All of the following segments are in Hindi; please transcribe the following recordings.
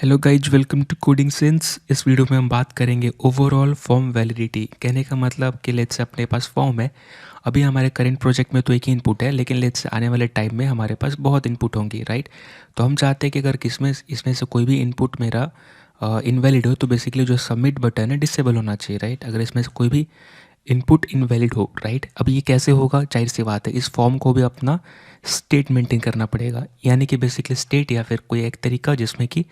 Hello guys, welcome to Coding Sense. इस वीडियो में हम बात करेंगे ओवरऑल फॉर्म वैलिडिटी। कहने का मतलब कि लेट्स से अपने पास फॉर्म है। अभी हमारे करंट प्रोजेक्ट में तो एक ही इनपुट है, लेकिन लेट्स से आने वाले टाइम में हमारे पास बहुत इनपुट होंगी, राइट। तो हम चाहते हैं कि अगर इसमें से कोई भी इनपुट मेरा इनवैलिड हो तो बेसिकली जो सबमिट बटन है डिसेबल होना चाहिए, राइट। अगर इसमें से कोई भी इनपुट इनवैलिड हो, राइट। अब ये कैसे होगा, जाहिर सी बात है, इस फॉर्म को भी अपना स्टेट मेंटेन करना पड़ेगा। यानी कि बेसिकली स्टेट या फिर कोई एक तरीका जिसमें कि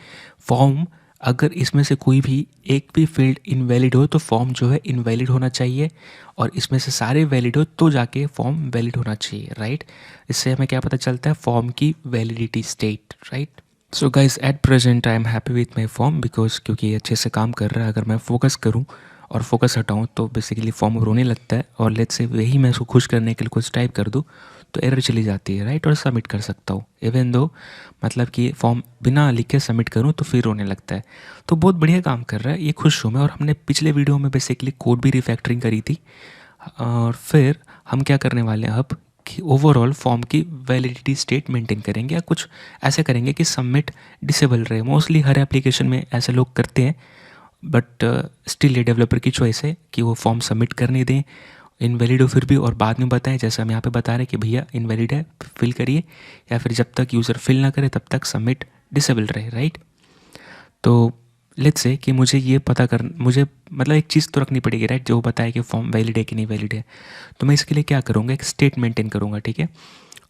फॉर्म, अगर इसमें से कोई भी एक भी फील्ड इनवैलिड हो तो फॉर्म जो है इनवैलिड होना चाहिए, और इसमें से सारे वैलिड हो तो जाके फॉर्म वैलिड होना चाहिए, राइट। इससे हमें क्या पता चलता है, फॉर्म की validity state, right. So guys, at present I am happy with my form because क्योंकि ये अच्छे से काम कर रहा है। अगर मैं फोकस करूँ और फोकस हटाऊँ तो बेसिकली फॉर्म रोने लगता है, और लेट्स से वही मैं उसको खुश करने के लिए कुछ टाइप कर दूँ तो एरर चली जाती है, राइट। और सबमिट कर सकता हूँ इवन दो, मतलब कि फॉर्म बिना लिख के सबमिट करूँ तो फिर रोने लगता है। तो बहुत बढ़िया काम कर रहा है, ये खुश हूँ मैं। और हमने पिछले वीडियो में बेसिकली कोड भी रिफैक्टरिंग करी थी, और फिर हम क्या करने वाले हैं अब कि ओवरऑल फॉर्म की वैलिडिटी स्टेट मेंटेन करेंगे, या कुछ ऐसे करेंगे कि सबमिट डिसेबल रहे। मोस्टली हर एप्लीकेशन में ऐसे लोग करते हैं, बट स्टिल ये डेवलपर की चॉइस है कि वो फॉर्म सबमिट करने दें, इनवैलिड हो फिर भी, और बाद में बताएं जैसे हम यहाँ पे बता रहे हैं कि भैया इनवैलिड है, फिल करिए, या फिर जब तक यूज़र फिल ना करे तब तक सबमिट डिसेबल रहे, राइट। तो लेट्स से कि मुझे ये पता कर, मुझे मतलब एक चीज़ तो रखनी पड़ेगी, राइट, जो बताए कि फॉर्म वैलिड है कि नहीं वैलिड है। तो मैं इसके लिए क्या करूँगा, एक स्टेट मेंटेन करूँगा, ठीक है।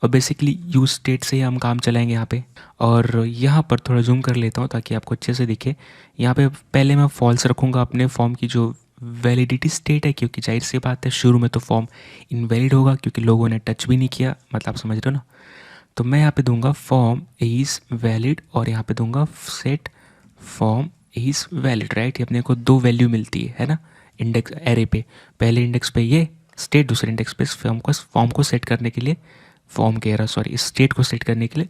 और बेसिकली यूज स्टेट से ही हम काम चलाएंगे यहाँ पे। और यहाँ पर थोड़ा जूम कर लेता हूँ ताकि आपको अच्छे से दिखे। यहाँ पे पहले मैं फॉल्स रखूँगा अपने फॉर्म की जो वैलिडिटी स्टेट है, क्योंकि जाहिर सी बात है शुरू में तो फॉर्म इनवैलिड होगा क्योंकि लोगों ने टच भी नहीं किया, मतलब आप समझ रहे हो ना। तो मैं यहाँ पे दूंगा फॉर्म इज़ वैलिड, और यहाँ पे दूंगा set form is valid, right. ये अपने को दो वैल्यू मिलती है ना, इंडेक्स एरे पे। पहले इंडेक्स पे ये स्टेट, दूसरे इंडेक्स पे फॉर्म को सेट करने के लिए, फॉर्म कह रहा सॉरी, स्टेट को सेट करने के लिए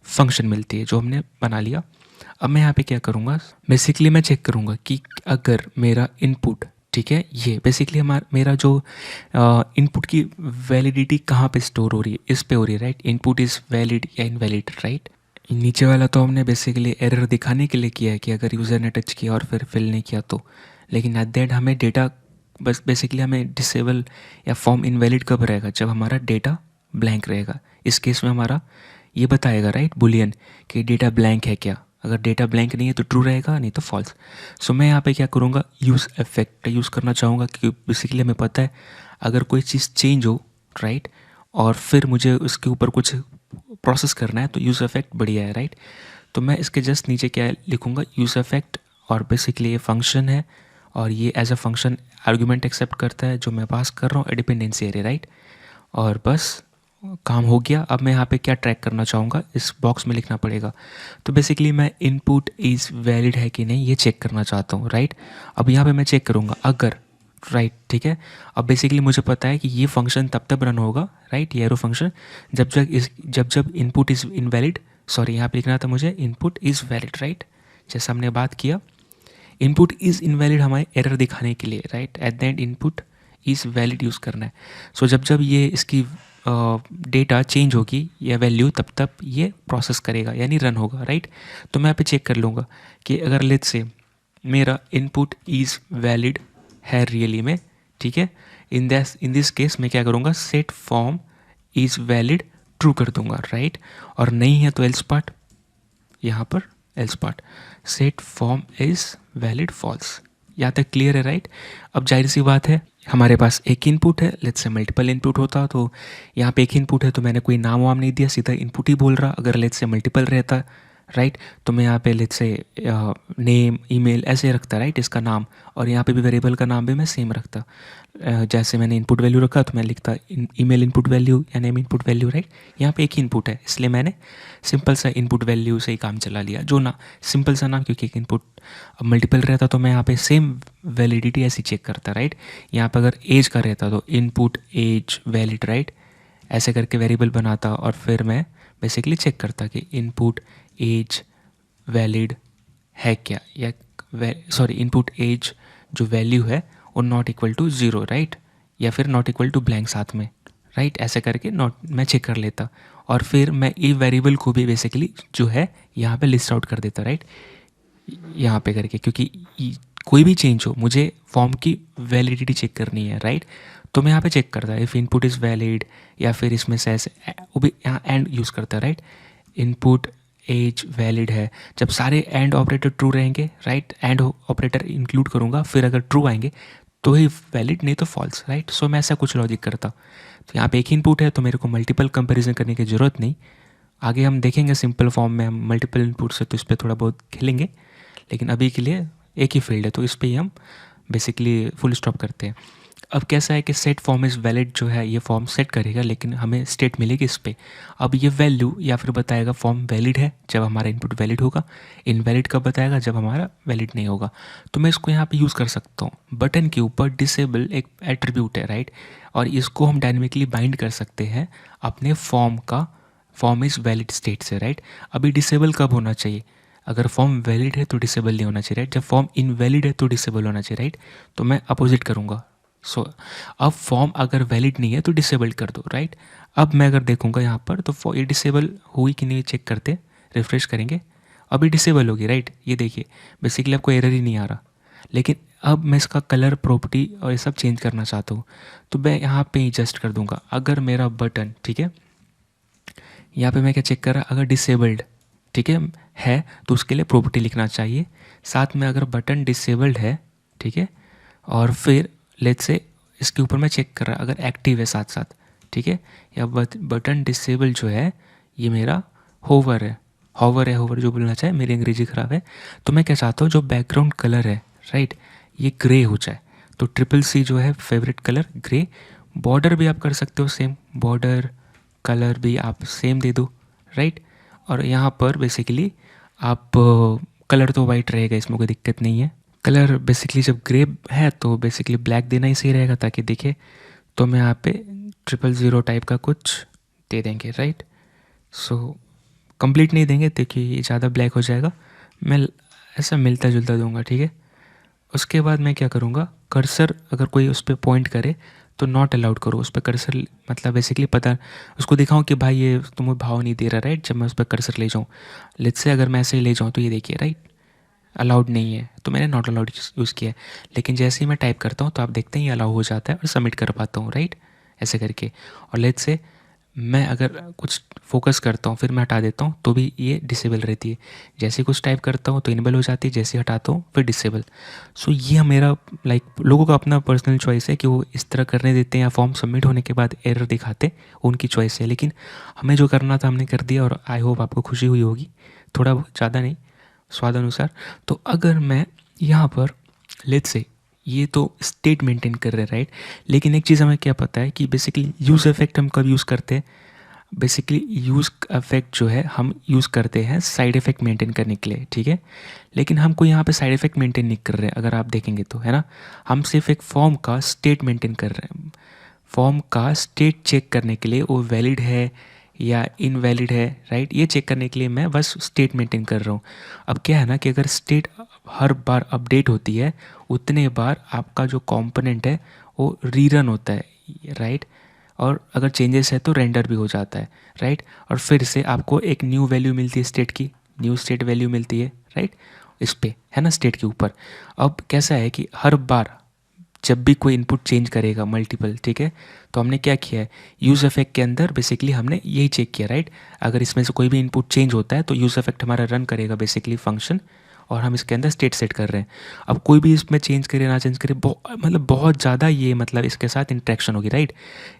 फंक्शन मिलती है जो हमने बना लिया। अब मैं यहाँ पे क्या करूँगा, बेसिकली मैं चेक करूँगा कि अगर मेरा इनपुट, ठीक है, ये बेसिकली मेरा जो इनपुट की वैलिडिटी कहाँ पे स्टोर हो रही है, इस पे हो रही है, राइट। इनपुट इज़ वैलिड या इनवैलिड, राइट। नीचे वाला तो हमने बेसिकली एरर दिखाने के लिए किया है कि अगर यूज़र ने टच किया और फिर फिल नहीं किया तो, लेकिन एट दैट हमें डेटा, बस बेसिकली हमें डिसेबल या फॉर्म इनवैलिड कब रहेगा, जब हमारा डेटा ब्लैंक रहेगा। इस केस में हमारा ये बताएगा, राइट, बुलियन, कि डेटा ब्लैंक है क्या। अगर डेटा ब्लैंक नहीं है तो ट्रू रहेगा, नहीं तो फॉल्स। सो मैं यहाँ पे क्या करूँगा, यूज़ इफेक्ट यूज़ करना चाहूँगा, क्योंकि बेसिकली हमें पता है अगर कोई चीज़ चेंज हो, राइट, और फिर मुझे उसके ऊपर कुछ प्रोसेस करना है तो यूज़ इफेक्ट बढ़िया है, राइट। तो मैं इसके जस्ट नीचे क्या लिखूँगा, यूज़ इफेक्ट, और बेसिकली ये फंक्शन है, और ये as a function argument accept करता है जो मैं पास कर रहा हूँ, डिपेंडेंसी एरे, राइट। और बस काम हो गया। अब मैं यहाँ पे क्या ट्रैक करना चाहूँगा, इस बॉक्स में लिखना पड़ेगा। तो बेसिकली मैं इनपुट इज़ वैलिड है कि नहीं ये चेक करना चाहता हूँ, राइट। अब यहाँ पे मैं चेक करूँगा अगर, राइट, ठीक है। अब बेसिकली मुझे पता है कि ये फंक्शन तब तक रन होगा, राइट, ये एरो फंक्शन, जब इनपुट इज़ इनवैलिड, सॉरी यहाँ पे लिखना था मुझे इनपुट इज़ वैलिड, राइट। जैसे हमने बात किया, इनपुट इज़ इनवैलिड हमारे एरर दिखाने के लिए, right. At the end input is valid use करना है। सो जब ये इसकी डेटा चेंज होगी या वैल्यू, तब ये प्रोसेस करेगा यानी रन होगा, राइट। तो मैं यहाँ पे चेक कर लूँगा कि अगर लेट्स से मेरा इनपुट इज़ वैलिड है रियली में, ठीक है, इन दिस केस मैं क्या करूँगा, set form is valid true कर दूंगा, राइट। और नहीं है तो एल्स पार्ट, यहाँ पर else part, set form is valid false. यहाँ तक क्लियर है, राइट। अब जाहिर सी बात है हमारे पास एक इनपुट है, लेट्स से मल्टीपल इनपुट होता तो यहाँ पे एक इनपुट है तो मैंने कोई नाम वाम नहीं दिया, सीधा इनपुट ही बोल रहा। अगर लेट्स से मल्टीपल रहता, राइट, तो मैं यहाँ पे लेट्स से नेम ईमेल ऐसे रखता, राइट, इसका नाम, और यहाँ पे भी वेरिएबल का नाम भी मैं सेम रखता। जैसे मैंने इनपुट वैल्यू रखा तो मैं लिखता ईमेल इनपुट वैल्यू या नेम इनपुट वैल्यू, राइट। यहाँ पे एक ही इनपुट है इसलिए मैंने सिंपल सा इनपुट वैल्यू से ही काम चला लिया, जो ना सिंपल सा नाम, क्योंकि एक इनपुट अब मल्टीपल रहता तो मैं यहाँ पे सेम वैलिडिटी ऐसी चेक करता, राइट। यहाँ पे अगर एज का रहता तो इनपुट एज वैलिड, राइट, ऐसे करके वेरिएबल बनाता, और फिर मैं बेसिकली चेक करता कि इनपुट एज वैलिड है क्या, या सॉरी इनपुट एज जो वैल्यू है वो नॉट इक्वल टू 0, राइट, या फिर नॉट इक्वल टू ब्लैंक साथ में, राइट। ऐसे करके नॉट मैं चेक कर लेता, और फिर मैं ई वेरिएबल को भी बेसिकली जो है यहाँ पे लिस्ट आउट कर देता, राइट। यहाँ पे करके, क्योंकि कोई भी चेंज हो मुझे फॉर्म की वैलिडिटी चेक करनी है, राइट। तो मैं यहाँ पे चेक करता है इफ़ इनपुट इज़ वैलिड, या फिर इसमें से ऐसे वो भी यहाँ एंड यूज़ करता है, राइट। इनपुट एज वैलिड है, जब सारे एंड ऑपरेटर ट्रू रहेंगे, राइट, एंड ऑपरेटर इंक्लूड करूँगा, फिर अगर ट्रू आएंगे तो ही वैलिड, नहीं तो फॉल्स, राइट। सो मैं ऐसा कुछ लॉजिक करता हूँ। तो यहाँ पे एक ही इनपुट है तो मेरे को मल्टीपल कंपैरिजन करने की ज़रूरत नहीं। आगे हम देखेंगे सिंपल फॉर्म में हम मल्टीपल इनपुट से तो इस पर थोड़ा बहुत खेलेंगे, लेकिन अभी के लिए एक ही फील्ड है तो इस पर ही हम बेसिकली फुल स्टॉप करते हैं। अब कैसा है कि सेट फॉर्म इज़ वैलिड जो है ये फॉर्म सेट करेगा, लेकिन हमें स्टेट मिलेगी इस पर। अब ये वैल्यू या फिर बताएगा फॉर्म वैलिड है जब हमारा इनपुट वैलिड होगा, इनवैलिड कब बताएगा जब हमारा वैलिड नहीं होगा। तो मैं इसको यहाँ पे यूज़ कर सकता हूँ। बटन के ऊपर डिसेबल एक एट्रीब्यूट है, राइट, और इसको हम डायनेमिकली बाइंड कर सकते हैं अपने फॉर्म का, फॉर्म इज़ वैलिड स्टेट से, राइट। अभी डिसेबल कब होना चाहिए, अगर फॉर्म वैलिड है तो डिसेबल नहीं होना चाहिए, राइट। जब फॉर्म इनवैलिड है तो डिसेबल होना चाहिए, राइट। तो मैं अपोजिट करूँगा। सो अब फॉर्म अगर वैलिड नहीं है तो डिसेबल कर दो, राइट। अब मैं अगर देखूंगा यहाँ पर तो ये डिसेबल हुई कि नहीं चेक करते, रिफ्रेश करेंगे, अभी डिसेबल होगी, राइट। ये देखिए बेसिकली आपको एरर ही नहीं आ रहा। लेकिन अब मैं इसका कलर प्रॉपर्टी और ये सब चेंज करना चाहता हूँ तो मैं यहाँ पे एडजस्ट कर दूंगा। अगर मेरा बटन, ठीक है, यहाँ पे मैं क्या चेक कर रहा, अगर डिसेबल्ड, ठीक है तो उसके लिए प्रॉपर्टी लिखना चाहिए। साथ में अगर बटन डिसेबल्ड है, ठीक है, और फिर लेट्स से इसके ऊपर मैं चेक कर रहा अगर एक्टिव है साथ साथ, ठीक है, या बटन डिसेबल जो है ये मेरा होवर है, होवर जो बोलना चाहे, मेरी अंग्रेजी ख़राब है। तो मैं क्या चाहता हूँ जो बैकग्राउंड कलर है, राइट, ये ग्रे हो जाए। तो ट्रिपल सी जो है फेवरेट कलर ग्रे। बॉर्डर भी आप कर सकते हो सेम, बॉर्डर कलर भी आप सेम दे दो, राइट। और यहाँ पर बेसिकली आप कलर तो वाइट रहेगा, इसमें कोई दिक्कत नहीं है। कलर बेसिकली जब ग्रे है तो बेसिकली ब्लैक देना ही सही रहेगा ताकि दिखे। तो मैं यहाँ पे 000 टाइप का कुछ दे देंगे, राइट। सो कंप्लीट नहीं देंगे देखिए ये ज़्यादा ब्लैक हो जाएगा, मैं ऐसा मिलता जुलता दूंगा, ठीक है। उसके बाद मैं क्या करूँगा, कर्सर अगर कोई उस पर पॉइंट करे तो नॉट अलाउड करो उस पर कर्सर, मतलब बेसिकली पता उसको दिखाऊं कि भाई ये तुम्हें भाव नहीं दे रहा, राइट। जब मैं उस पर कर्सर ले जाऊँ, लेट्स से अगर मैं ऐसे ही ले जाऊँ तो ये देखिए, राइट, अलाउड नहीं है तो मैंने नॉट अलाउड यूज़ किया है। लेकिन जैसे ही मैं टाइप करता हूँ तो आप देखते हैं ये अलाउ हो जाता है और सबमिट कर पाता हूँ, राइट, ऐसे करके। और लेट्स से मैं अगर कुछ फोकस करता हूँ फिर मैं हटा देता हूँ तो भी ये डिसेबल रहती है। जैसे कुछ टाइप करता हूँ तो इनेबल हो जाती है, जैसे हटाता हूँ फिर डिसेबल। सो ये मेरा लाइक लोगों का अपना पर्सनल चॉइस है कि वो इस तरह करने देते हैं या फॉर्म सबमिट होने के बाद एरर दिखाते, उनकी चॉइस है। लेकिन हमें जो करना था हमने कर दिया और आई होप आपको खुशी हुई होगी, थोड़ा बहुत, ज़्यादा नहीं, स्वाद अनुसार। तो अगर मैं यहाँ पर लेट्स से ये तो स्टेट मेंटेन कर रहे हैं, राइट। लेकिन एक चीज़ हमें क्या पता है कि बेसिकली यूज़ इफेक्ट हम कब यूज़ करते हैं, बेसिकली यूज़ इफेक्ट जो है हम यूज़ करते हैं साइड इफ़ेक्ट मेंटेन करने के लिए, ठीक है। लेकिन हमको यहाँ पे साइड इफ़ेक्ट मेंटेन नहीं कर रहे हैं, अगर आप देखेंगे तो, है ना। हम सिर्फ एक फॉर्म का स्टेट मेंटेन कर रहे हैं। फॉर्म का स्टेट चेक करने के लिए वो वैलिड है या इनवैलिड है, राइट, ये चेक करने के लिए मैं बस स्टेट मेंटेन कर रहा हूँ। अब क्या है ना कि अगर स्टेट हर बार अपडेट होती है उतने बार आपका जो कंपोनेंट है वो रीरन होता है, राइट। और अगर चेंजेस है तो रेंडर भी हो जाता है, राइट। और फिर से आपको एक न्यू वैल्यू मिलती है स्टेट की, न्यू स्टेट वैल्यू मिलती है, राइट, इस पे, है ना, स्टेट के ऊपर। अब कैसा है कि हर बार जब भी कोई इनपुट चेंज करेगा मल्टीपल, ठीक है, तो हमने क्या किया है, यूज़ इफेक्ट के अंदर बेसिकली हमने यही चेक किया, राइट। अगर इसमें से कोई भी इनपुट चेंज होता है तो यूज़ इफेक्ट हमारा रन करेगा बेसिकली फंक्शन, और हम इसके अंदर स्टेट सेट कर रहे हैं। अब कोई भी इसमें चेंज करे ना चेंज करे, मतलब बहुत ज़्यादा ये मतलब इसके साथ इंट्रैक्शन होगी, राइट।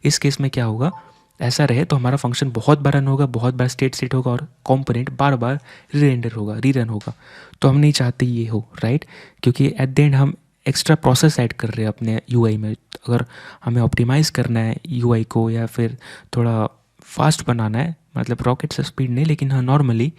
इस केस में क्या होगा, ऐसा रहे तो हमारा फंक्शन बहुत बार रन होगा, बहुत बार स्टेट सेट होगा और कंपोनेंट बार बार रीरेंडर होगा, रीरन होगा। तो हम नहीं चाहते ये हो, राइट, क्योंकि एट द एंड हम एक्स्ट्रा प्रोसेस ऐड कर रहे हैं अपने यूआई में। अगर हमें ऑप्टिमाइज़ करना है यूआई को या फिर थोड़ा फास्ट बनाना है, मतलब रॉकेट से स्पीड नहीं लेकिन हाँ नॉर्मली,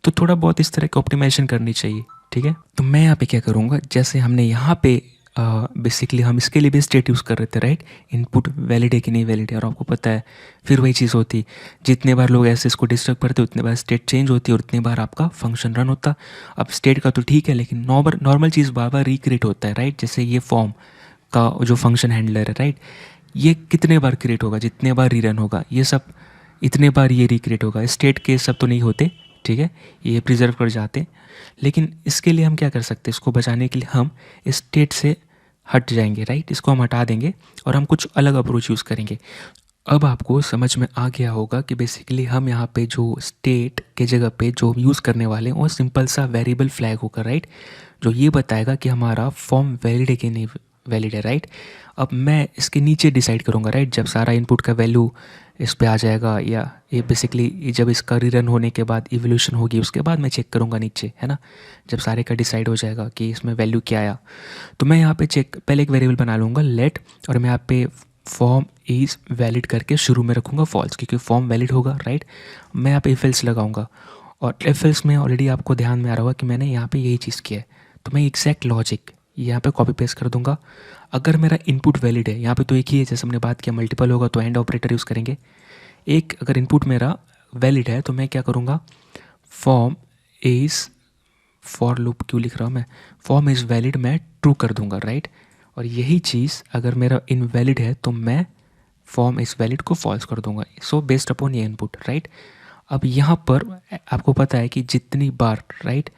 तो थोड़ा बहुत इस तरह की ऑप्टिमाइजेशन करनी चाहिए, ठीक है। तो मैं यहाँ पे क्या करूँगा, जैसे हमने यहाँ पे बेसिकली हम इसके लिए भी स्टेट यूज़ कर रहे थे, राइट, इनपुट वैलिड है कि नहीं वैलिड है। और आपको पता है फिर वही चीज़ होती, जितने बार लोग ऐसे इसको डिस्टर्ब करते उतने बार स्टेट चेंज होती और उतनी बार आपका फंक्शन रन होता। अब स्टेट का तो ठीक है लेकिन नॉर्मल चीज़ बार बार रिक्रिएट होता है, राइट। जैसे ये फॉर्म का जो फंक्शन हैंडलर है, राइट, ये कितने बार क्रिएट होगा, जितने बार रीरन होगा ये सब इतने बार ये रिक्रिएट होगा। स्टेट के सब तो नहीं होते, ठीक है, ये प्रिजर्व कर जाते हैं। लेकिन इसके लिए हम क्या कर सकते हैं, इसको बचाने के लिए हम स्टेट से हट जाएंगे, राइट, इसको हम हटा देंगे और हम कुछ अलग अप्रोच यूज़ करेंगे। अब आपको समझ में आ गया होगा कि बेसिकली हम यहाँ पे जो स्टेट के जगह पे जो हम यूज़ करने वाले हैं वो सिंपल सा वेरिएबल फ्लैग होगा, राइट, जो ये बताएगा कि हमारा फॉर्म वैलिड है कि नहीं वैलिड है, राइट। अब मैं इसके नीचे डिसाइड करूँगा, राइट, जब सारा इनपुट का वैल्यू इस पे आ जाएगा, या ये बेसिकली जब इसका रीरन होने के बाद इवोल्यूशन होगी उसके बाद मैं चेक करूँगा नीचे, है ना, जब सारे का डिसाइड हो जाएगा कि इसमें वैल्यू क्या आया। तो मैं यहाँ पे चेक पहले एक वेरिएबल बना लूँगा लेट, और मैं यहाँ पे फॉर्म इज़ वैलिड करके शुरू में रखूँगा फॉल्स, क्योंकि फॉर्म वैलिड होगा, राइट। मैं यहाँ पे इफ एल्स लगाऊंगा, और इफ एल्स में ऑलरेडी आपको ध्यान में आ रहा होगा कि मैंने यहाँ पे यही चीज़ किया है, तो मैं एग्जैक्ट लॉजिक यहाँ पे कॉपी पेस्ट कर दूंगा। अगर मेरा इनपुट वैलिड है, यहाँ पे तो एक ही है, जैसे हमने बात किया मल्टीपल होगा तो एंड ऑपरेटर यूज़ करेंगे। एक अगर इनपुट मेरा वैलिड है तो मैं क्या करूँगा, फॉर्म इज़, फॉर लूप क्यों लिख रहा हूँ मैं, फॉर्म इज़ वैलिड मैं ट्रू कर दूंगा, राइट। और यही चीज़ अगर मेरा इनवैलिड है तो मैं फॉर्म इज़ वैलिड को फॉल्स कर दूंगा, सो बेस्ड अपॉन ये इनपुट, राइट। अब यहाँ पर आपको पता है कि जितनी बार, राइट,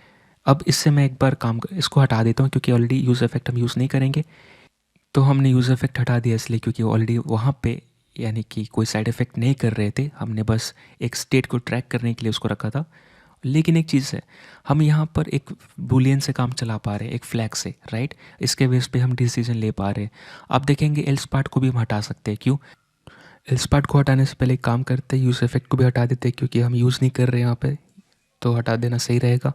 अब इससे मैं एक बार इसको हटा देता हूँ क्योंकि ऑलरेडी यूज़ इफेक्ट हम यूज़ नहीं करेंगे। तो हमने यूज़ इफेक्ट हटा दिया इसलिए क्योंकि ऑलरेडी वहाँ पे यानी कि कोई साइड इफ़ेक्ट नहीं कर रहे थे, हमने बस एक स्टेट को ट्रैक करने के लिए उसको रखा था। लेकिन एक चीज़ है, हम यहाँ पर एक बूलियन से काम चला पा रहे हैं, एक फ्लैग से, राइट, इसके बेस पे हम डिसीजन ले पा रहे हैं। आप देखेंगे एल्स पार्ट को भी हम हटा सकते हैं, क्यों, एल्स पार्ट को हटाने से पहले एक काम करते हैं, यूज़ इफेक्ट को भी हटा देते हैं क्योंकि हम यूज़ नहीं कर रहे हैं यहाँ पे, तो हटा देना सही रहेगा।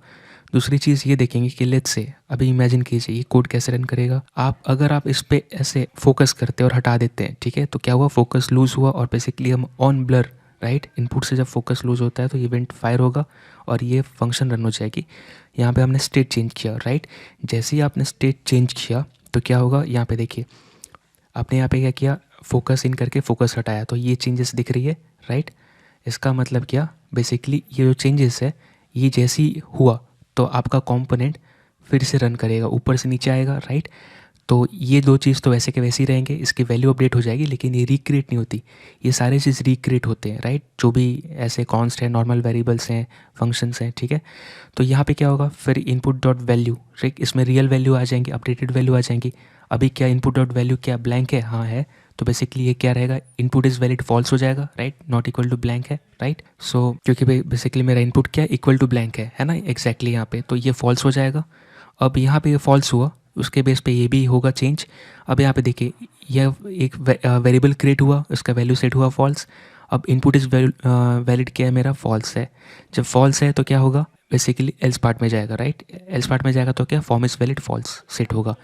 दूसरी चीज़ ये देखेंगे कि लेट्स से अभी इमेजिन कीजिए ये कोड कैसे रन करेगा। अगर आप इस पर ऐसे फोकस करते हैं और हटा देते हैं, ठीक है, तो क्या हुआ, फोकस लूज़ हुआ और बेसिकली हम ऑन ब्लर, राइट, इनपुट से जब फोकस लूज़ होता है तो इवेंट फायर होगा और ये फंक्शन रन हो जाएगी। यहाँ पे हमने स्टेट चेंज किया, राइट, जैसे ही आपने स्टेट चेंज किया तो क्या होगा, यहाँ पे देखिए आपने यहाँ पे क्या किया, फोकस इन करके फोकस हटाया, तो ये चेंजेस दिख रही है, राइट। इसका मतलब क्या, बेसिकली ये जो चेंजेस है ये जैसे ही हुआ तो आपका कंपोनेंट फिर से रन करेगा, ऊपर से नीचे आएगा, राइट। तो ये दो चीज़ तो वैसे के वैसे ही रहेंगे, इसकी वैल्यू अपडेट हो जाएगी लेकिन ये रिक्रिएट नहीं होती, ये सारे चीज़ रिक्रिएट होते हैं, राइट, जो भी ऐसे कॉन्स्ट हैं, नॉर्मल वेरिएबल्स हैं, फंक्शंस हैं, ठीक है। तो यहाँ पे क्या होगा, फिर इनपुट डॉट वैल्यू, राइट, इसमें रियल वैल्यू आ जाएंगी, अपडेटेड वैल्यू आ जाएंगी। अभी क्या इनपुट डॉट वैल्यू क्या ब्लैंक है, हाँ है, तो बेसिकली ये क्या रहेगा, इनपुट इज़ वैलिड फॉल्स हो जाएगा, right, not equal to blank है, राइट। सो क्योंकि बेसिकली मेरा इनपुट क्या इक्वल टू ब्लैंक है ना, एग्जैक्टली यहाँ पे, तो ये फॉल्स हो जाएगा। अब यहाँ पे ये फॉल्स हुआ, उसके बेस पे ये भी होगा चेंज। अब यहाँ पे देखिए यह एक वेरिएबल क्रिएट हुआ, उसका वैल्यू सेट हुआ फॉल्स। अब इनपुट इज़ वैलिड क्या है मेरा, फॉल्स है। जब फॉल्स है तो क्या होगा, बेसिकली एल्स पार्ट में जाएगा, राइट, एल्स पार्ट में जाएगा तो क्या, form is valid false set होगा।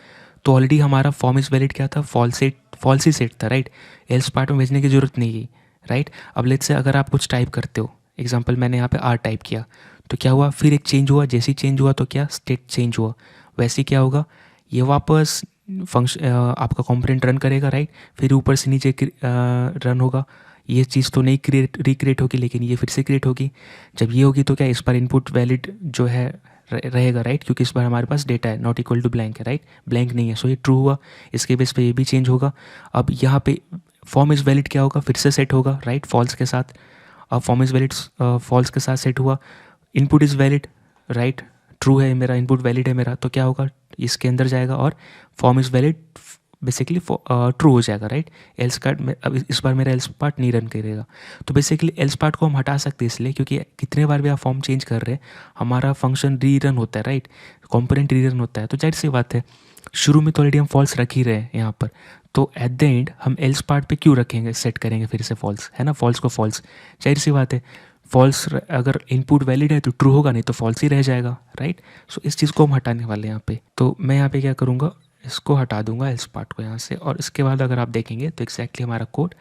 तो ऑलरेडी हमारा फॉर्म इज़ वैलिड क्या था, फॉल्स ही सेट था, राइट, एल्स पार्ट में भेजने की जरूरत नहीं है, राइट। अब लेट्स से अगर आप कुछ टाइप करते हो, एग्जाम्पल मैंने यहाँ पे आर टाइप किया तो क्या हुआ, फिर एक चेंज हुआ, जैसे ही चेंज हुआ तो क्या स्टेट चेंज हुआ, वैसे क्या होगा, ये वापस फंक्शन आपका कंपोनेंट रन करेगा, राइट, फिर ऊपर से नीचे रन होगा। ये चीज़ तो नहीं रिक्रिएट होगी लेकिन ये फिर से क्रिएट होगी। जब ये होगी तो क्या, इस बार इनपुट वैलिड जो है रहेगा, राइट, क्योंकि इस बार हमारे पास डेटा है, नॉट इक्वल टू ब्लैंक है, राइट, ब्लैंक नहीं है, सो ये ट्रू हुआ। इसके बेस पे ये भी चेंज होगा। अब यहाँ पे फॉर्म इज़ वैलिड क्या होगा, फिर से सेट होगा, राइट, फॉल्स के साथ। अब फॉर्म इज़ वैलिड फॉल्स के साथ सेट हुआ, input is valid, right, true है मेरा, इनपुट वैलिड है मेरा, तो क्या होगा, इसके अंदर जाएगा और form is valid basically true हो जाएगा, राइट। एल्स कार्ड में अब इस बार मेरा एल्स पार्ट नहीं रन करेगा। तो बेसिकली एल्स पार्ट को हम हटा सकते हैं इसलिए क्योंकि कितने बार भी आप फॉर्म चेंज कर रहे हैं हमारा फंक्शन री रन होता है, राइट, कंपोनेंट री रन होता है। तो जाहिर सी बात है शुरू में तो ऑलरेडी हम फॉल्स रख ही रहे हैं यहाँ पर, तो एट द एंड हम एल्स पार्ट पे क्यों रखेंगे, सेट करेंगे फिर से फॉल्स, है ना, फॉल्स को फॉल्स, जाहिर सी बात है फॉल्स अगर इनपुट वैलिड है तो ट्रू होगा, नहीं तो फॉल्स ही रह जाएगा, राइट। सो इस चीज़ को हम हटाने वाले हैं यहाँ पे। तो मैं यहाँ पे क्या करूँगा, इसको हटा दूंगा एल्स पार्ट को यहाँ से, और इसके बाद अगर आप देखेंगे तो एक्जैक्टली हमारा code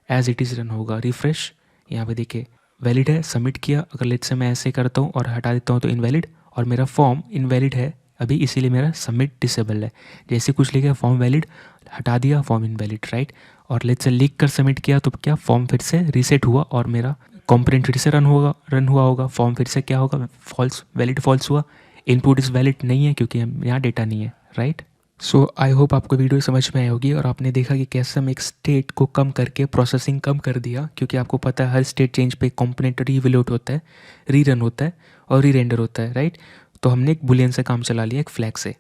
as it is run होगा। रिफ्रेश, यहाँ पे देखिए वैलिड है, सबमिट किया। अगर लेट से मैं ऐसे करता हूँ और हटा देता हूँ तो इनवैलिड, और मेरा फॉर्म इनवैलिड है अभी, इसीलिए मेरा सबमिट डिसेबल है। जैसे कुछ लिखा फॉर्म वैलिड, हटा दिया फॉर्म इनवैलिड, राइट। और लेट से लिख कर सबमिट किया तो क्या, फॉर्म फिर से रीसेट हुआ और मेरा कंपोनेंट फिर से रन हुआ होगा। फॉर्म फिर से क्या होगा, फॉल्स, वैलिड फॉल्स हुआ। इनपुट इज़ वैलिड नहीं है क्योंकि यहाँ डेटा नहीं है, राइट। सो आई होप आपको वीडियो समझ में आई होगी और आपने देखा कि कैसे हम एक स्टेट को कम करके प्रोसेसिंग कम कर दिया, क्योंकि आपको पता है हर स्टेट चेंज पे कंपोनेंट रीवैल्यूट होता है, रीरन होता है और री रेंडर होता है, राइट। तो हमने एक बुलियन से काम चला लिया, एक फ्लैग से।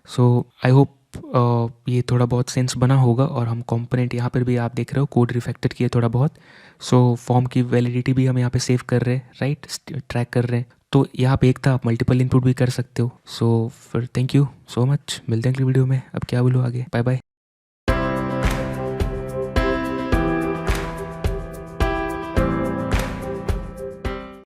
सो आई होप ये थोड़ा बहुत सेंस बना होगा। और हम कंपोनेंट यहाँ पर भी आप देख रहे हो कोड रिफैक्टर किए थोड़ा बहुत। सो फॉर्म की वैलिडिटी भी हम यहाँ पे सेव कर रहे हैं, राइट, ट्रैक कर रहे हैं। तो यहाँ पे एक था, आप मल्टीपल इनपुट भी कर सकते हो। सो फिर थैंक यू सो मच, मिलते हैं अगली वीडियो में। अब क्या बोलूँ आगे, बाय बाय।